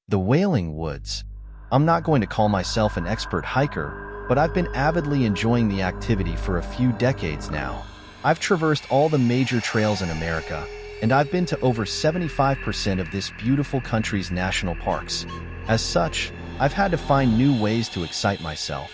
The Wailing Woods. I'm not going to call myself an expert hiker, but I've been avidly enjoying the activity for a few decades now. I've traversed all the major trails in America, and I've been to over 75% of this beautiful country's national parks. As such, I've had to find new ways to excite myself.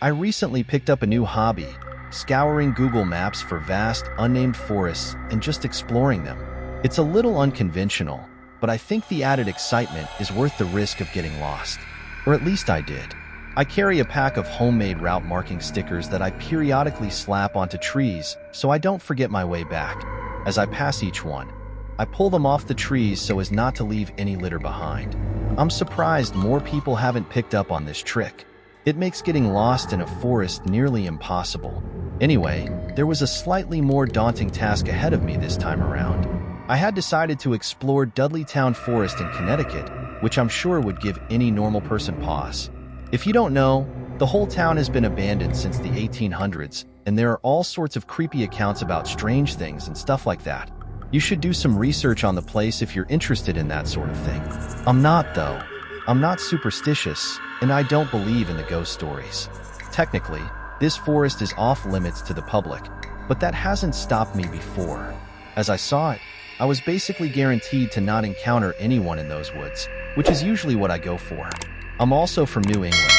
I recently picked up a new hobby, scouring Google Maps for vast, unnamed forests and just exploring them. It's a little unconventional, but I think the added excitement is worth the risk of getting lost. Or at least I did. I carry a pack of homemade route marking stickers that I periodically slap onto trees so I don't forget my way back. As I pass each one, I pull them off the trees so as not to leave any litter behind. I'm surprised more people haven't picked up on this trick. It makes getting lost in a forest nearly impossible. Anyway, there was a slightly more daunting task ahead of me this time around. I had decided to explore Dudleytown Forest in Connecticut, which I'm sure would give any normal person pause. If you don't know, the whole town has been abandoned since the 1800s, and there are all sorts of creepy accounts about strange things and stuff like that. You should do some research on the place if you're interested in that sort of thing. I'm not, though. I'm not superstitious, and I don't believe in the ghost stories. Technically, this forest is off limits to the public, but that hasn't stopped me before. As I saw it, I was basically guaranteed to not encounter anyone in those woods, which is usually what I go for. I'm also from New England,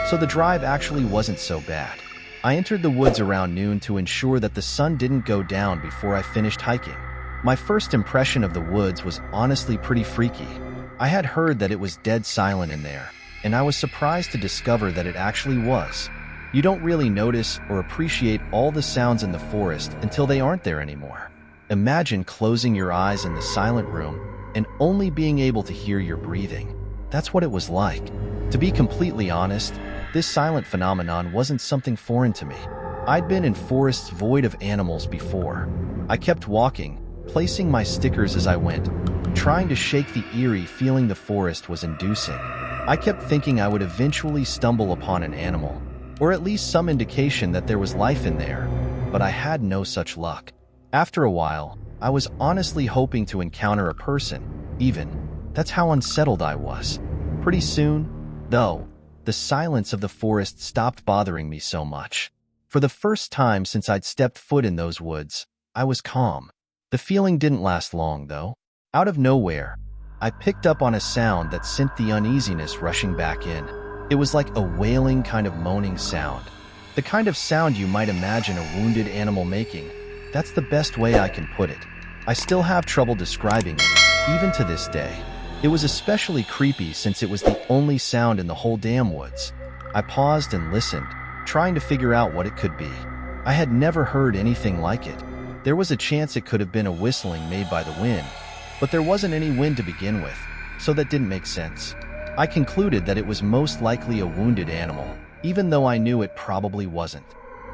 so the drive actually wasn't so bad. I entered the woods around noon to ensure that the sun didn't go down before I finished hiking. My first impression of the woods was honestly pretty freaky. I had heard that it was dead silent in there, and I was surprised to discover that it actually was. You don't really notice or appreciate all the sounds in the forest until they aren't there anymore. Imagine closing your eyes in the silent room and only being able to hear your breathing. That's what it was like. To be completely honest, this silent phenomenon wasn't something foreign to me. I'd been in forests void of animals before. I kept walking, placing my stickers as I went, trying to shake the eerie feeling the forest was inducing. I kept thinking I would eventually stumble upon an animal, or at least some indication that there was life in there, but I had no such luck. After a while, I was honestly hoping to encounter a person, even. That's how unsettled I was. Pretty soon, though, the silence of the forest stopped bothering me so much. For the first time since I'd stepped foot in those woods, I was calm. The feeling didn't last long, though. Out of nowhere, I picked up on a sound that sent the uneasiness rushing back in. It was like a wailing kind of moaning sound. The kind of sound you might imagine a wounded animal making. That's the best way I can put it. I still have trouble describing it, even to this day. It was especially creepy since it was the only sound in the whole damn woods. I paused and listened, trying to figure out what it could be. I had never heard anything like it. There was a chance it could have been a whistling made by the wind, but there wasn't any wind to begin with, so that didn't make sense. I concluded that it was most likely a wounded animal, even though I knew it probably wasn't.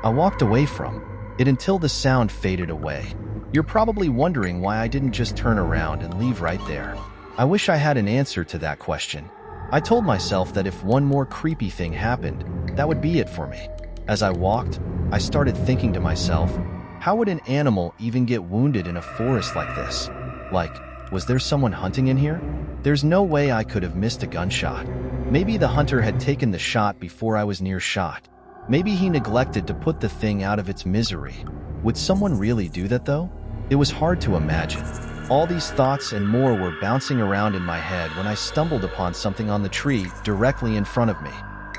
I walked away from it until the sound faded away. You're probably wondering why I didn't just turn around and leave right there. I wish I had an answer to that question. I told myself that if one more creepy thing happened, that would be it for me. As I walked, I started thinking to myself, how would an animal even get wounded in a forest like this? Like, was there someone hunting in here? There's no way I could have missed a gunshot. Maybe the hunter had taken the shot before I was near shot. Maybe he neglected to put the thing out of its misery. Would someone really do that, though? It was hard to imagine. All these thoughts and more were bouncing around in my head when I stumbled upon something on the tree directly in front of me.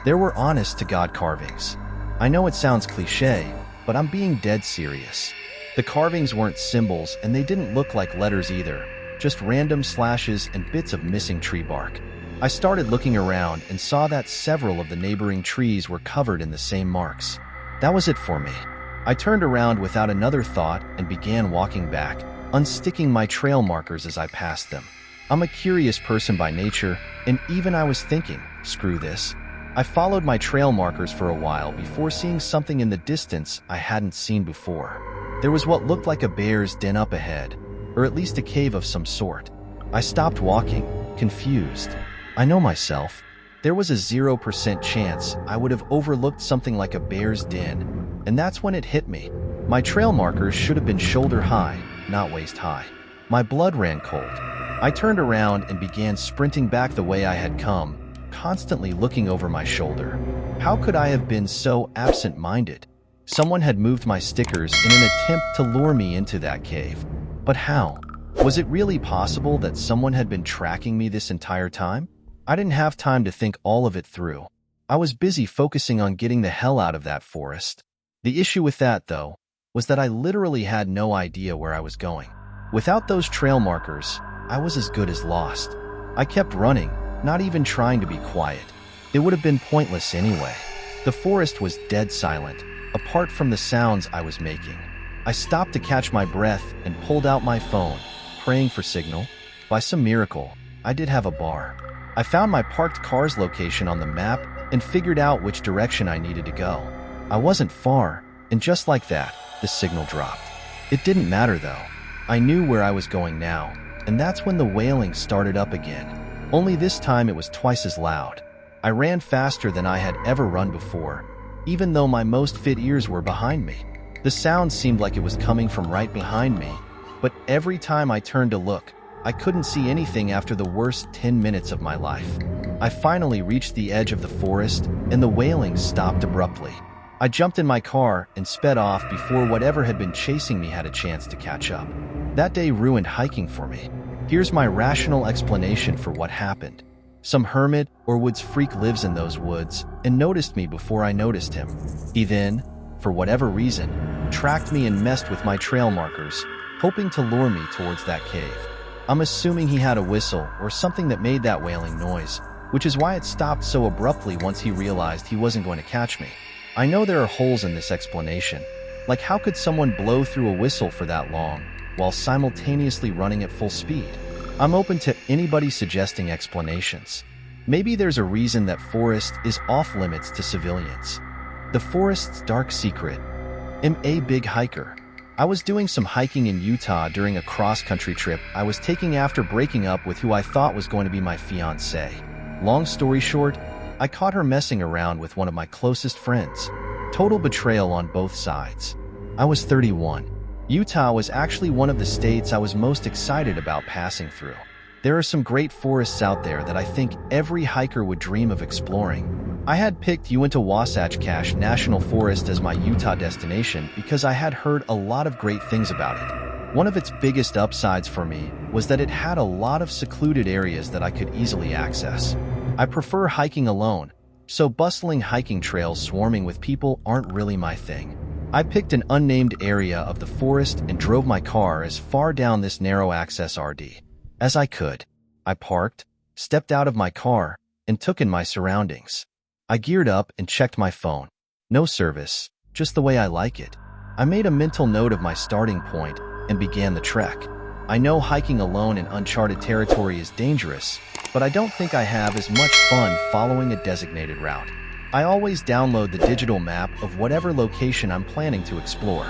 There were honest-to-God carvings. I know it sounds cliché, but I'm being dead serious. The carvings weren't symbols, and they didn't look like letters either, just random slashes and bits of missing tree bark. I started looking around and saw that several of the neighboring trees were covered in the same marks. That was it for me. I turned around without another thought and began walking back, unsticking my trail markers as I passed them. I'm a curious person by nature, and even I was thinking, screw this. I followed my trail markers for a while before seeing something in the distance I hadn't seen before. There was what looked like a bear's den up ahead, or at least a cave of some sort. I stopped walking, confused. I know myself. There was a 0% chance I would have overlooked something like a bear's den, and that's when it hit me. My trail markers should have been shoulder high, not waist high. My blood ran cold. I turned around and began sprinting back the way I had come, constantly looking over my shoulder. How could I have been so absent-minded? Someone had moved my stickers in an attempt to lure me into that cave. But how? Was it really possible that someone had been tracking me this entire time? I didn't have time to think all of it through. I was busy focusing on getting the hell out of that forest. The issue with that, though, was that I literally had no idea where I was going. Without those trail markers, I was as good as lost. I kept running, not even trying to be quiet. It would have been pointless anyway. The forest was dead silent, apart from the sounds I was making. I stopped to catch my breath and pulled out my phone, praying for signal. By some miracle, I did have a bar. I found my parked car's location on the map and figured out which direction I needed to go. I wasn't far, and just like that, the signal dropped. It didn't matter though. I knew where I was going now, and that's when the wailing started up again. Only this time it was twice as loud. I ran faster than I had ever run before, even though my most fit ears were behind me. The sound seemed like it was coming from right behind me, but every time I turned to look, I couldn't see anything after the worst 10 minutes of my life. I finally reached the edge of the forest, and the wailing stopped abruptly. I jumped in my car and sped off before whatever had been chasing me had a chance to catch up. That day ruined hiking for me. Here's my rational explanation for what happened. Some hermit or woods freak lives in those woods and noticed me before I noticed him. He then, for whatever reason, tracked me and messed with my trail markers, hoping to lure me towards that cave. I'm assuming he had a whistle or something that made that wailing noise, which is why it stopped so abruptly once he realized he wasn't going to catch me. I know there are holes in this explanation. Like, how could someone blow through a whistle for that long while simultaneously running at full speed? I'm open to anybody suggesting explanations. Maybe there's a reason that forest is off limits to civilians. The forest's dark secret. I'm a big hiker. I was doing some hiking in Utah during a cross-country trip I was taking after breaking up with who I thought was going to be my fiancée. Long story short, I caught her messing around with one of my closest friends. Total betrayal on both sides. I was 31. Utah was actually one of the states I was most excited about passing through. There are some great forests out there that I think every hiker would dream of exploring. I had picked Uinta-Wasatch National Forest as my Utah destination because I had heard a lot of great things about it. One of its biggest upsides for me was that it had a lot of secluded areas that I could easily access. I prefer hiking alone, so bustling hiking trails swarming with people aren't really my thing. I picked an unnamed area of the forest and drove my car as far down this narrow access RD as I could. I parked, stepped out of my car, and took in my surroundings. I geared up and checked my phone. No service, just the way I like it. I made a mental note of my starting point and began the trek. I know hiking alone in uncharted territory is dangerous, but I don't think I have as much fun following a designated route. I always download the digital map of whatever location I'm planning to explore.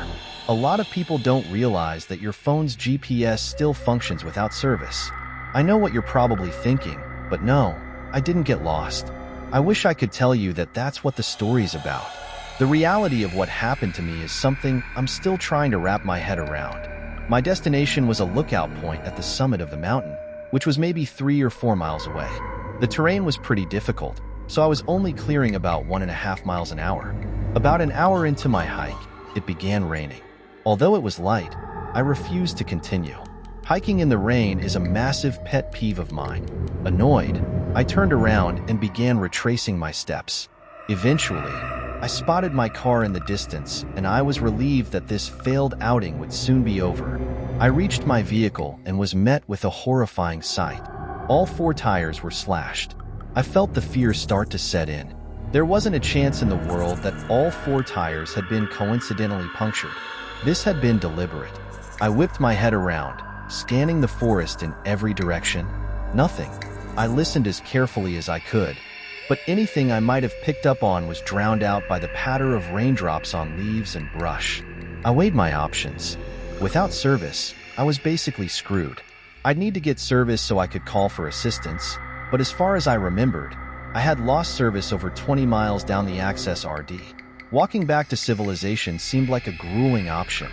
A lot of people don't realize that your phone's GPS still functions without service. I know what you're probably thinking, but no, I didn't get lost. I wish I could tell you that that's what the story's about. The reality of what happened to me is something I'm still trying to wrap my head around. My destination was a lookout point at the summit of the mountain, which was maybe 3 or 4 miles away. The terrain was pretty difficult, so I was only clearing about 1.5 miles an hour. About an hour into my hike, it began raining. Although it was light, I refused to continue. Hiking in the rain is a massive pet peeve of mine. Annoyed, I turned around and began retracing my steps. Eventually, I spotted my car in the distance, and I was relieved that this failed outing would soon be over. I reached my vehicle and was met with a horrifying sight. All 4 tires were slashed. I felt the fear start to set in. There wasn't a chance in the world that all 4 tires had been coincidentally punctured. This had been deliberate. I whipped my head around, scanning the forest in every direction. Nothing. I listened as carefully as I could, but anything I might have picked up on was drowned out by the patter of raindrops on leaves and brush. I weighed my options. Without service, I was basically screwed. I'd need to get service so I could call for assistance, but as far as I remembered, I had lost service over 20 miles down the access RD. Walking back to civilization seemed like a grueling option.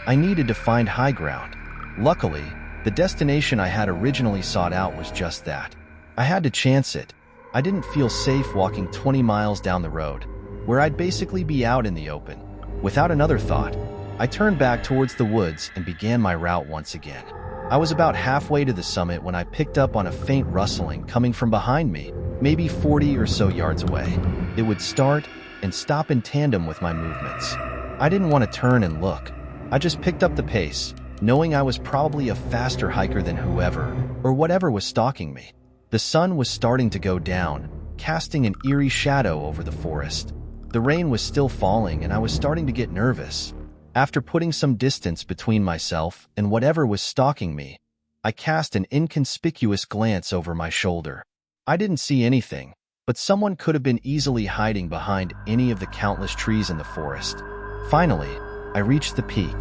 I needed to find high ground. Luckily, The destination I had originally sought out was just that. I had to chance it. I didn't feel safe walking 20 miles down the road, where I'd basically be out in the open. Without another thought, I turned back towards the woods and began my route once again. I was about halfway to the summit when I picked up on a faint rustling coming from behind me, maybe 40 or so yards away. It would start and stop in tandem with my movements. I didn't want to turn and look. I just picked up the pace, knowing I was probably a faster hiker than whoever or whatever was stalking me. The sun was starting to go down, casting an eerie shadow over the forest. The rain was still falling and I was starting to get nervous. After putting some distance between myself and whatever was stalking me, I cast an inconspicuous glance over my shoulder. I didn't see anything, but someone could have been easily hiding behind any of the countless trees in the forest. Finally, I reached the peak.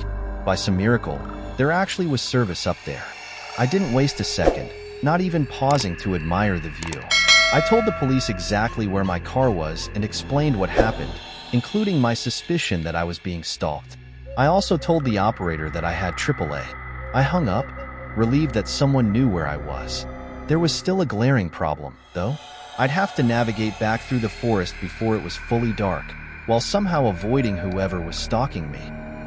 By some miracle, there actually was service up there. I didn't waste a second, not even pausing to admire the view. I told the police exactly where my car was and explained what happened, including my suspicion that I was being stalked. I also told the operator that I had AAA. I hung up, relieved that someone knew where I was. There was still a glaring problem, though. I'd have to navigate back through the forest before it was fully dark, while somehow avoiding whoever was stalking me.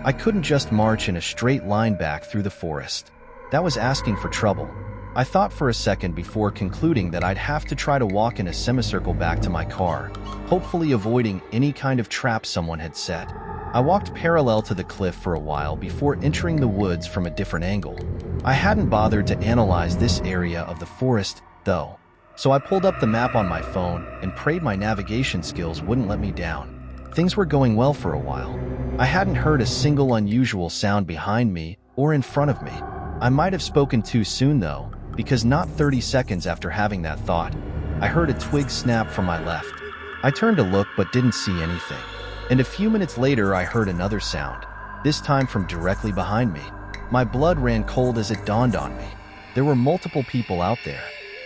I couldn't just march in a straight line back through the forest. That was asking for trouble. I thought for a second before concluding that I'd have to try to walk in a semicircle back to my car, hopefully avoiding any kind of trap someone had set. I walked parallel to the cliff for a while before entering the woods from a different angle. I hadn't bothered to analyze this area of the forest, though, so I pulled up the map on my phone and prayed my navigation skills wouldn't let me down. Things were going well for a while. I hadn't heard a single unusual sound behind me or in front of me. I might have spoken too soon, though, because not 30 seconds after having that thought, I heard a twig snap from my left. I turned to look but didn't see anything. And a few minutes later, I heard another sound, this time from directly behind me. My blood ran cold as it dawned on me. There were multiple people out there.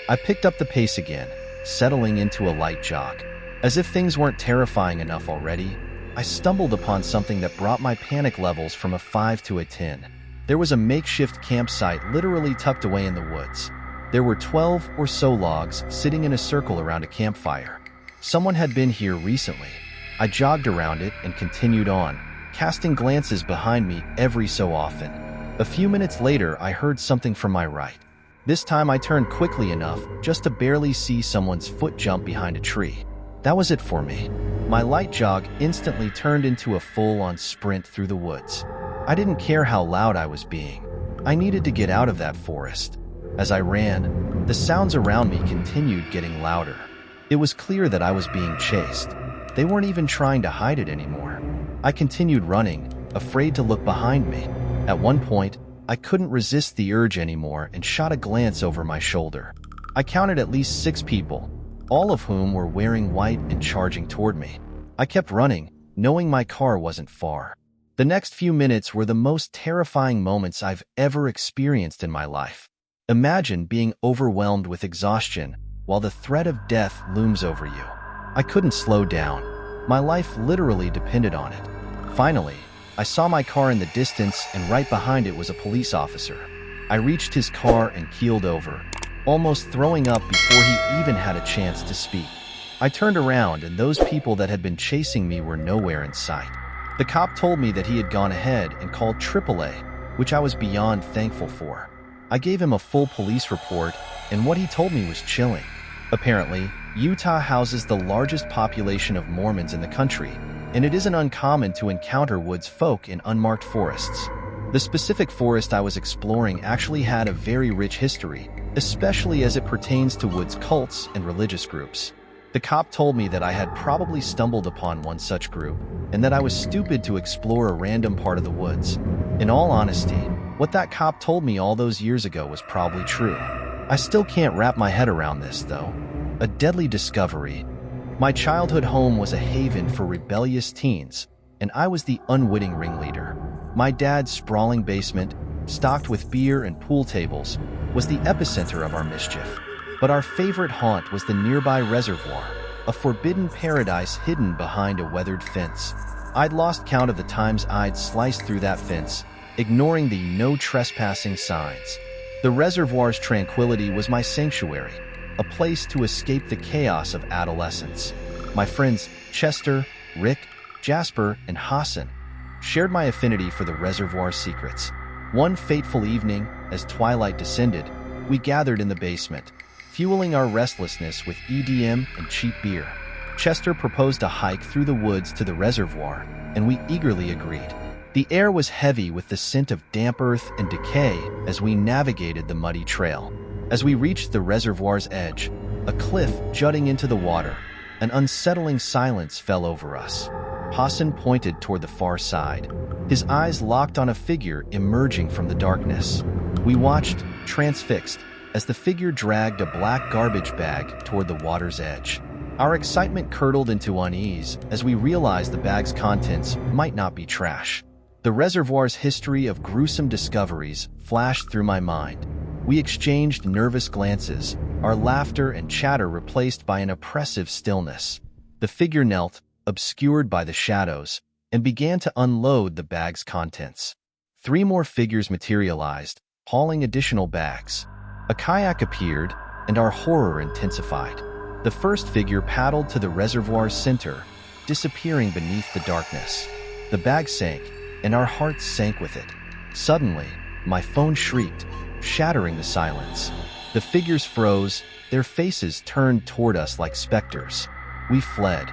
I picked up the pace again, settling into a light jog. As if things weren't terrifying enough already, I stumbled upon something that brought my panic levels from a 5 to a 10. There was a makeshift campsite literally tucked away in the woods. There were 12 or so logs sitting in a circle around a campfire. Someone had been here recently. I jogged around it and continued on, casting glances behind me every so often. A few minutes later, I heard something from my right. This time I turned quickly enough just to barely see someone's foot jump behind a tree. That was it for me. My light jog instantly turned into a full-on sprint through the woods. I didn't care how loud I was being. I needed to get out of that forest. As I ran, the sounds around me continued getting louder. It was clear that I was being chased. They weren't even trying to hide it anymore. I continued running, afraid to look behind me. At one point, I couldn't resist the urge anymore and shot a glance over my shoulder. I counted at least 6 people, all of whom were wearing white and charging toward me. I kept running, knowing my car wasn't far. The next few minutes were the most terrifying moments I've ever experienced in my life. Imagine being overwhelmed with exhaustion while the threat of death looms over you. I couldn't slow down. My life literally depended on it. Finally, I saw my car in the distance, and right behind it was a police officer. I reached his car and keeled over, almost throwing up before he even had a chance to speak. I turned around, and those people that had been chasing me were nowhere in sight. The cop told me that he had gone ahead and called AAA, which I was beyond thankful for. I gave him a full police report, and what he told me was chilling. Apparently, Utah houses the largest population of Mormons in the country, and it isn't uncommon to encounter woods folk in unmarked forests. The specific forest I was exploring actually had a very rich history, especially as it pertains to woods cults and religious groups. The cop told me that I had probably stumbled upon one such group, and that I was stupid to explore a random part of the woods. In all honesty, what that cop told me all those years ago was probably true. I still can't wrap my head around this, though. A deadly discovery. My childhood home was a haven for rebellious teens, and I was the unwitting ringleader. My dad's sprawling basement, stocked with beer and pool tables, was the epicenter of our mischief. But our favorite haunt was the nearby reservoir, a forbidden paradise hidden behind a weathered fence. I'd lost count of the times I'd sliced through that fence, ignoring the no trespassing signs. The reservoir's tranquility was my sanctuary, a place to escape the chaos of adolescence. My friends Chester, Rick, Jasper, and Hassan shared my affinity for the reservoir's secrets. One fateful evening, as twilight descended, we gathered in the basement, fueling our restlessness with EDM and cheap beer. Chester proposed a hike through the woods to the reservoir, and we eagerly agreed. The air was heavy with the scent of damp earth and decay as we navigated the muddy trail. As we reached the reservoir's edge, a cliff jutting into the water, an unsettling silence fell over us. Hassan pointed toward the far side, his eyes locked on a figure emerging from the darkness. We watched, transfixed, as the figure dragged a black garbage bag toward the water's edge. Our excitement curdled into unease as we realized the bag's contents might not be trash. The reservoir's history of gruesome discoveries flashed through my mind. We exchanged nervous glances, our laughter and chatter replaced by an oppressive stillness. The figure knelt, obscured by the shadows, and began to unload the bag's contents. 3 more figures materialized, hauling additional bags. A kayak appeared, and our horror intensified. The first figure paddled to the reservoir's center, disappearing beneath the darkness. The bag sank, and our hearts sank with it. Suddenly, my phone shrieked, shattering the silence. The figures froze, their faces turned toward us like specters. We fled,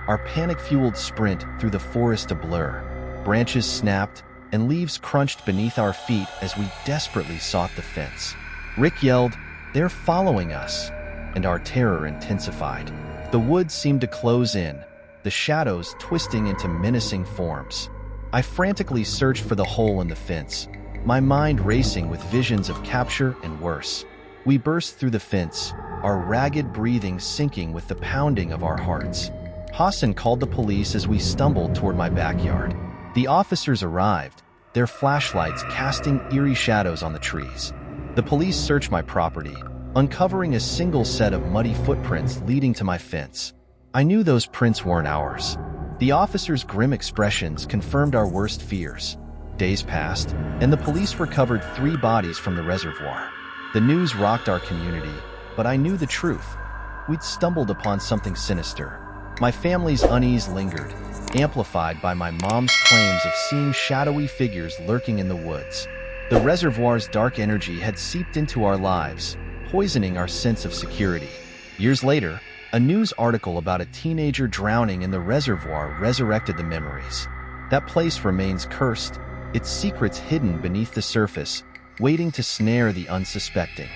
our panic-fueled sprint through the forest a blur. Branches snapped, and leaves crunched beneath our feet as we desperately sought the fence. Rick yelled, "They're following us!" and our terror intensified. The woods seemed to close in, the shadows twisting into menacing forms. I frantically searched for the hole in the fence, my mind racing with visions of capture and worse. We burst through the fence, our ragged breathing syncing with the pounding of our hearts. Hassan called the police as we stumbled toward my backyard. The officers arrived, their flashlights casting eerie shadows on the trees. The police searched my property, uncovering a single set of muddy footprints leading to my fence. I knew those prints weren't ours. The officers' grim expressions confirmed our worst fears. Days passed, and the police recovered 3 bodies from the reservoir. The news rocked our community, but I knew the truth. We'd stumbled upon something sinister. My family's unease lingered, amplified by my mom's claims of seeing shadowy figures lurking in the woods. The reservoir's dark energy had seeped into our lives, poisoning our sense of security. Years later, a news article about a teenager drowning in the reservoir resurrected the memories. That place remains cursed, its secrets hidden beneath the surface, waiting to snare the unsuspecting.